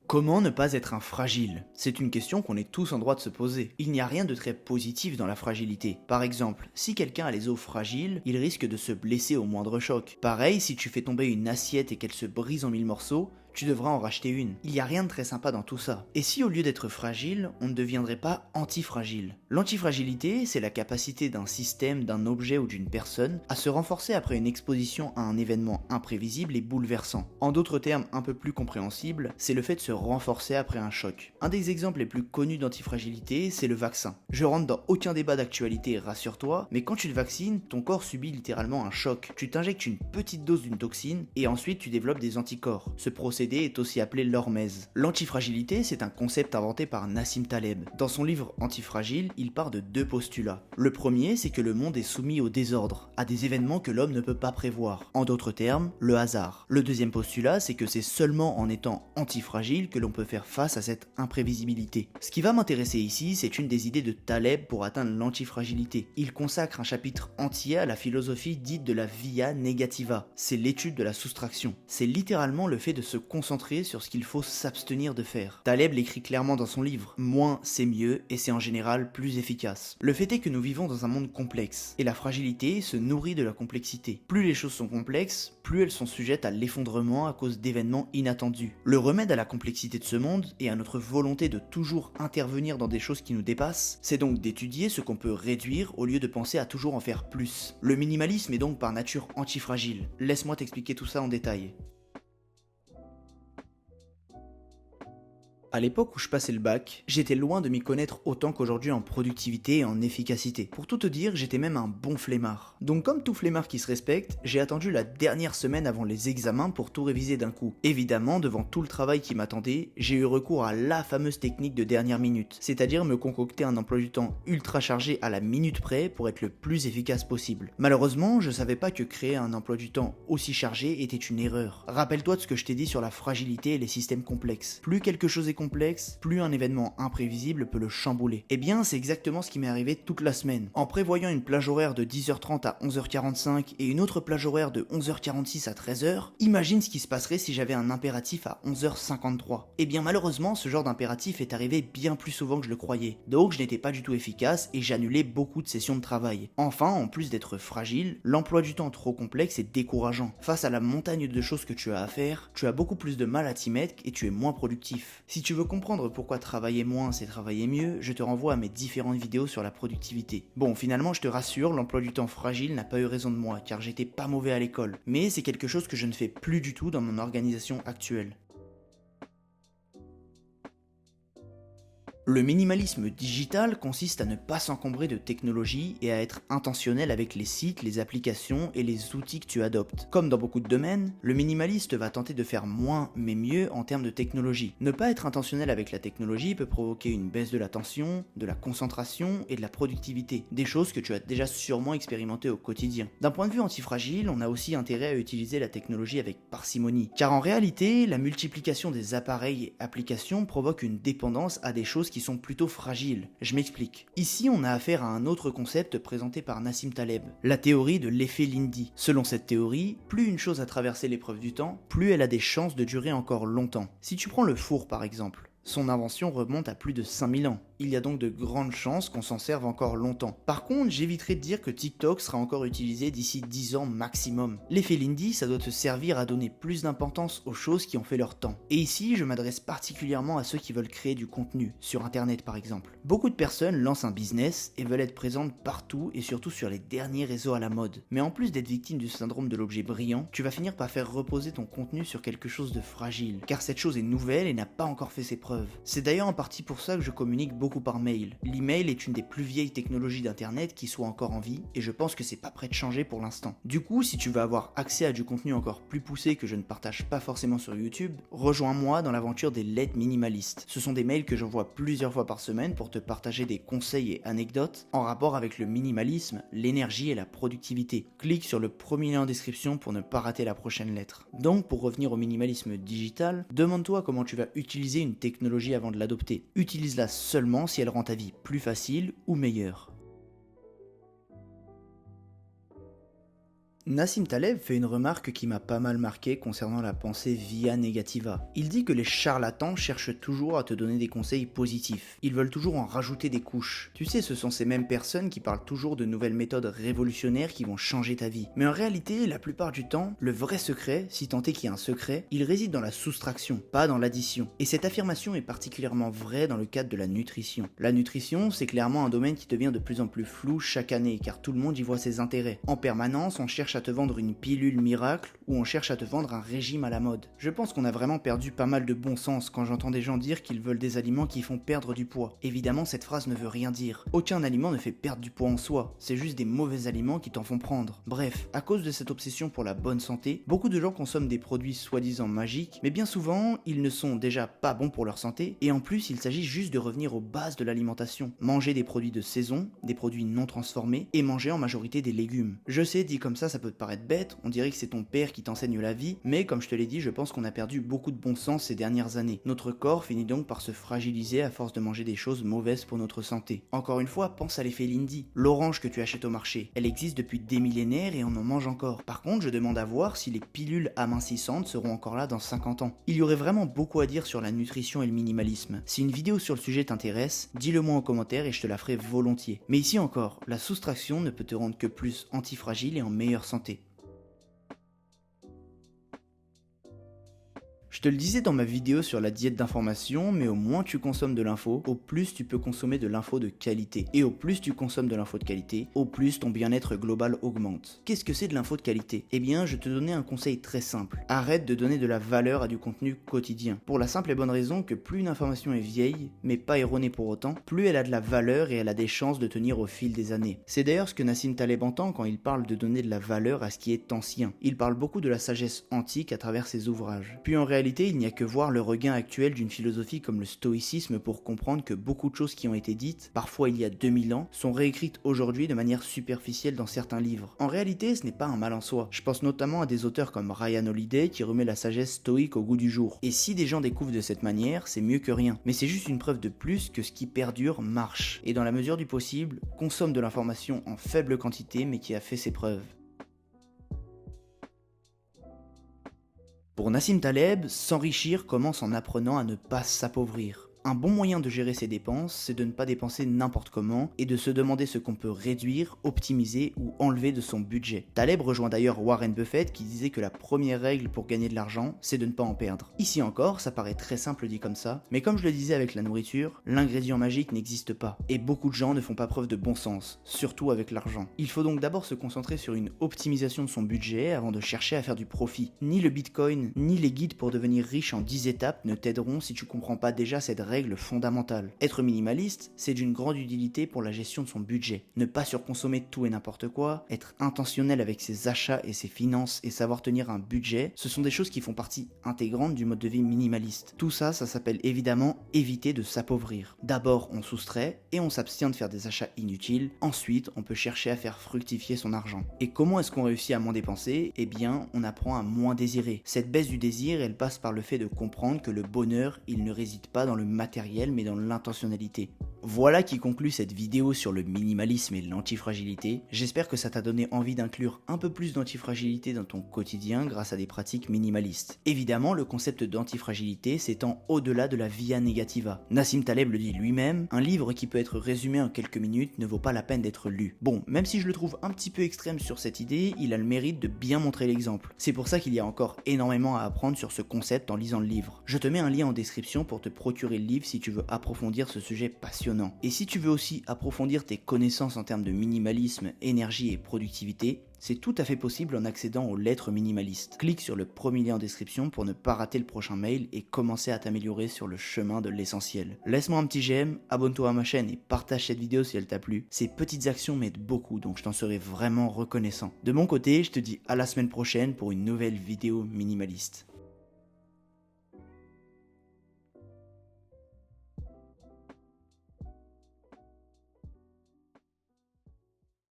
Comment ne pas être un fragile? C'est une question qu'on est tous en droit de se poser. Il n'y a rien de très positif dans la fragilité. Par exemple, si quelqu'un a les os fragiles, il risque de se blesser au moindre choc. Pareil, si tu fais tomber une assiette et qu'elle se brise en mille morceaux, tu devras en racheter une. Il n'y a rien de très sympa dans tout ça. Et si au lieu d'être fragile, on ne deviendrait pas antifragile? L'antifragilité, c'est la capacité d'un système, d'un objet ou d'une personne à se renforcer après une exposition à un événement imprévisible et bouleversant. En d'autres termes un peu plus compréhensibles, c'est le fait de se renforcer après un choc. Un des exemples les plus connus d'antifragilité, c'est le vaccin. Je rentre dans aucun débat d'actualité, rassure-toi, mais quand tu te vaccines, ton corps subit littéralement un choc. Tu t'injectes une petite dose d'une toxine et ensuite tu développes des anticorps. Ce procédé est aussi appelé l'hormèse. L'antifragilité, c'est un concept inventé par Nassim Taleb. Dans son livre Antifragile, il part de deux postulats. Le premier, c'est que le monde est soumis au désordre, à des événements que l'homme ne peut pas prévoir. En d'autres termes, le hasard. Le deuxième postulat, c'est que c'est seulement en étant antifragile que l'on peut faire face à cette imprévisibilité. Ce qui va m'intéresser ici, c'est une des idées de Taleb pour atteindre l'antifragilité. Il consacre un chapitre entier à la philosophie dite de la via negativa. C'est l'étude de la soustraction. C'est littéralement le fait de se concentrer sur ce qu'il faut s'abstenir de faire. Taleb l'écrit clairement dans son livre. Moins c'est mieux et c'est en général plus efficace. Le fait est que nous vivons dans un monde complexe et la fragilité se nourrit de la complexité. Plus les choses sont complexes, plus elles sont sujettes à l'effondrement à cause d'événements inattendus. Le remède à la complexité de ce monde et à notre volonté de toujours intervenir dans des choses qui nous dépassent, c'est donc d'étudier ce qu'on peut réduire au lieu de penser à toujours en faire plus. Le minimalisme est donc par nature antifragile. Laisse-moi t'expliquer tout ça en détail. À l'époque où je passais le bac, j'étais loin de m'y connaître autant qu'aujourd'hui en productivité et en efficacité. Pour tout te dire, j'étais même un bon flemmard. Donc comme tout flemmard qui se respecte, j'ai attendu la dernière semaine avant les examens pour tout réviser d'un coup. Évidemment, devant tout le travail qui m'attendait, j'ai eu recours à la fameuse technique de dernière minute, c'est-à-dire me concocter un emploi du temps ultra chargé à la minute près pour être le plus efficace possible. Malheureusement, je savais pas que créer un emploi du temps aussi chargé était une erreur. Rappelle-toi de ce que je t'ai dit sur la fragilité et les systèmes complexes. Plus quelque chose est complexe, plus un événement imprévisible peut le chambouler. Eh bien, c'est exactement ce qui m'est arrivé toute la semaine. En prévoyant une plage horaire de 10h30 à 11h45 et une autre plage horaire de 11h46 à 13h, imagine ce qui se passerait si j'avais un impératif à 11h53. Eh bien, malheureusement, ce genre d'impératif est arrivé bien plus souvent que je le croyais. Donc, je n'étais pas du tout efficace et j'annulais beaucoup de sessions de travail. Enfin, en plus d'être fragile, l'emploi du temps trop complexe est décourageant. Face à la montagne de choses que tu as à faire, tu as beaucoup plus de mal à t'y mettre et tu es moins productif. Si tu veux comprendre pourquoi travailler moins c'est travailler mieux, je te renvoie à mes différentes vidéos sur la productivité. Bon, finalement, je te rassure, l'emploi du temps fragile n'a pas eu raison de moi, car j'étais pas mauvais à l'école. Mais c'est quelque chose que je ne fais plus du tout dans mon organisation actuelle. Le minimalisme digital consiste à ne pas s'encombrer de technologie et à être intentionnel avec les sites, les applications et les outils que tu adoptes. Comme dans beaucoup de domaines, le minimaliste va tenter de faire moins mais mieux en termes de technologie. Ne pas être intentionnel avec la technologie peut provoquer une baisse de l'attention, de la concentration et de la productivité, des choses que tu as déjà sûrement expérimentées au quotidien. D'un point de vue antifragile, on a aussi intérêt à utiliser la technologie avec parcimonie, car en réalité, la multiplication des appareils et applications provoque une dépendance à des choses qui sont plutôt fragiles. Je m'explique. Ici, on a affaire à un autre concept présenté par Nassim Taleb, la théorie de l'effet Lindy. Selon cette théorie, plus une chose a traversé l'épreuve du temps, plus elle a des chances de durer encore longtemps. Si tu prends le four par exemple, son invention remonte à plus de 5000 ans. Il y a donc de grandes chances qu'on s'en serve encore longtemps. Par contre, j'éviterai de dire que TikTok sera encore utilisé d'ici 10 ans maximum. L'effet Lindy, ça doit te servir à donner plus d'importance aux choses qui ont fait leur temps. Et ici, je m'adresse particulièrement à ceux qui veulent créer du contenu, sur internet par exemple. Beaucoup de personnes lancent un business et veulent être présentes partout et surtout sur les derniers réseaux à la mode. Mais en plus d'être victime du syndrome de l'objet brillant, tu vas finir par faire reposer ton contenu sur quelque chose de fragile, car cette chose est nouvelle et n'a pas encore fait ses preuves. C'est d'ailleurs en partie pour ça que je communique beaucoup par mail. L'email est une des plus vieilles technologies d'internet qui soit encore en vie et je pense que c'est pas prêt de changer pour l'instant. Du coup, si tu veux avoir accès à du contenu encore plus poussé que je ne partage pas forcément sur YouTube, rejoins-moi dans l'aventure des lettres minimalistes. Ce sont des mails que j'envoie plusieurs fois par semaine pour te partager des conseils et anecdotes en rapport avec le minimalisme, l'énergie et la productivité. Clique sur le premier lien en description pour ne pas rater la prochaine lettre. Donc, pour revenir au minimalisme digital, demande-toi comment tu vas utiliser une technologie avant de l'adopter. Utilise-la seulement si elle rend ta vie plus facile ou meilleure. Nassim Taleb fait une remarque qui m'a pas mal marqué concernant la pensée via negativa. Il dit que les charlatans cherchent toujours à te donner des conseils positifs. Ils veulent toujours en rajouter des couches. Tu sais, ce sont ces mêmes personnes qui parlent toujours de nouvelles méthodes révolutionnaires qui vont changer ta vie. Mais en réalité, la plupart du temps, le vrai secret, si tant est qu'il y a un secret, il réside dans la soustraction, pas dans l'addition. Et cette affirmation est particulièrement vraie dans le cadre de la nutrition. La nutrition, c'est clairement un domaine qui devient de plus en plus flou chaque année, car tout le monde y voit ses intérêts. En permanence, on cherche à te vendre une pilule miracle ou on cherche à te vendre un régime à la mode. Je pense qu'on a vraiment perdu pas mal de bon sens quand j'entends des gens dire qu'ils veulent des aliments qui font perdre du poids. Évidemment, cette phrase ne veut rien dire. Aucun aliment ne fait perdre du poids en soi, c'est juste des mauvais aliments qui t'en font prendre. Bref, à cause de cette obsession pour la bonne santé, beaucoup de gens consomment des produits soi-disant magiques, mais bien souvent, ils ne sont déjà pas bons pour leur santé, et en plus, il s'agit juste de revenir aux bases de l'alimentation. Manger des produits de saison, des produits non transformés, et manger en majorité des légumes. Je sais, dit comme ça peut te paraître bête, on dirait que c'est ton père qui t'enseigne la vie, mais comme je te l'ai dit, je pense qu'on a perdu beaucoup de bon sens ces dernières années. Notre corps finit donc par se fragiliser à force de manger des choses mauvaises pour notre santé. Encore une fois, pense à l'effet Lindy. L'orange que tu achètes au marché, elle existe depuis des millénaires et on en mange encore. Par contre, je demande à voir si les pilules amincissantes seront encore là dans 50 ans. Il y aurait vraiment beaucoup à dire sur la nutrition et le minimalisme. Si une vidéo sur le sujet t'intéresse, dis-le moi en commentaire et je te la ferai volontiers. Mais ici encore, la soustraction ne peut te rendre que plus antifragile et en meilleure santé. Je te le disais dans ma vidéo sur la diète d'information, mais au moins tu consommes de l'info, au plus tu peux consommer de l'info de qualité. Et au plus tu consommes de l'info de qualité, au plus ton bien-être global augmente. Qu'est-ce que c'est de l'info de qualité? Eh bien, je te donnais un conseil très simple. Arrête de donner de la valeur à du contenu quotidien. Pour la simple et bonne raison que plus une information est vieille, mais pas erronée pour autant, plus elle a de la valeur et elle a des chances de tenir au fil des années. C'est d'ailleurs ce que Nassim Taleb entend quand il parle de donner de la valeur à ce qui est ancien. Il parle beaucoup de la sagesse antique à travers ses ouvrages. Puis en réalité, il n'y a que voir le regain actuel d'une philosophie comme le stoïcisme pour comprendre que beaucoup de choses qui ont été dites, parfois il y a 2000 ans, sont réécrites aujourd'hui de manière superficielle dans certains livres. En réalité, ce n'est pas un mal en soi. Je pense notamment à des auteurs comme Ryan Holiday qui remet la sagesse stoïque au goût du jour. Et si des gens découvrent de cette manière, c'est mieux que rien. Mais c'est juste une preuve de plus que ce qui perdure marche. Et dans la mesure du possible, consomme de l'information en faible quantité mais qui a fait ses preuves. Pour Nassim Taleb, s'enrichir commence en apprenant à ne pas s'appauvrir. Un bon moyen de gérer ses dépenses, c'est de ne pas dépenser n'importe comment et de se demander ce qu'on peut réduire, optimiser ou enlever de son budget. Taleb rejoint d'ailleurs Warren Buffett qui disait que la première règle pour gagner de l'argent, c'est de ne pas en perdre. Ici encore, ça paraît très simple dit comme ça, mais comme je le disais avec la nourriture, l'ingrédient magique n'existe pas. Et beaucoup de gens ne font pas preuve de bon sens, surtout avec l'argent. Il faut donc d'abord se concentrer sur une optimisation de son budget avant de chercher à faire du profit. Ni le Bitcoin, ni les guides pour devenir riche en 10 étapes ne t'aideront si tu comprends pas déjà cette règle fondamentale. Être minimaliste, c'est d'une grande utilité pour la gestion de son budget. Ne pas surconsommer tout et n'importe quoi, être intentionnel avec ses achats et ses finances et savoir tenir un budget, ce sont des choses qui font partie intégrante du mode de vie minimaliste. Tout ça, ça s'appelle évidemment éviter de s'appauvrir. D'abord, on soustrait et on s'abstient de faire des achats inutiles. Ensuite, on peut chercher à faire fructifier son argent. Et comment est-ce qu'on réussit à moins dépenser? Eh bien, on apprend à moins désirer. Cette baisse du désir, elle passe par le fait de comprendre que le bonheur, il ne réside pas dans le matériel mais dans l'intentionnalité. Voilà qui conclut cette vidéo sur le minimalisme et l'antifragilité. J'espère que ça t'a donné envie d'inclure un peu plus d'antifragilité dans ton quotidien grâce à des pratiques minimalistes. Évidemment, le concept d'antifragilité s'étend au-delà de la via negativa. Nassim Taleb le dit lui-même, un livre qui peut être résumé en quelques minutes ne vaut pas la peine d'être lu. Bon, même si je le trouve un petit peu extrême sur cette idée, il a le mérite de bien montrer l'exemple. C'est pour ça qu'il y a encore énormément à apprendre sur ce concept en lisant le livre. Je te mets un lien en description pour te procurer le livre si tu veux approfondir ce sujet passionnant. Et si tu veux aussi approfondir tes connaissances en termes de minimalisme, énergie et productivité, c'est tout à fait possible en accédant aux lettres minimalistes. Clique sur le premier lien en description pour ne pas rater le prochain mail et commencer à t'améliorer sur le chemin de l'essentiel. Laisse-moi un petit j'aime, abonne-toi à ma chaîne et partage cette vidéo si elle t'a plu. Ces petites actions m'aident beaucoup donc je t'en serai vraiment reconnaissant. De mon côté, je te dis à la semaine prochaine pour une nouvelle vidéo minimaliste.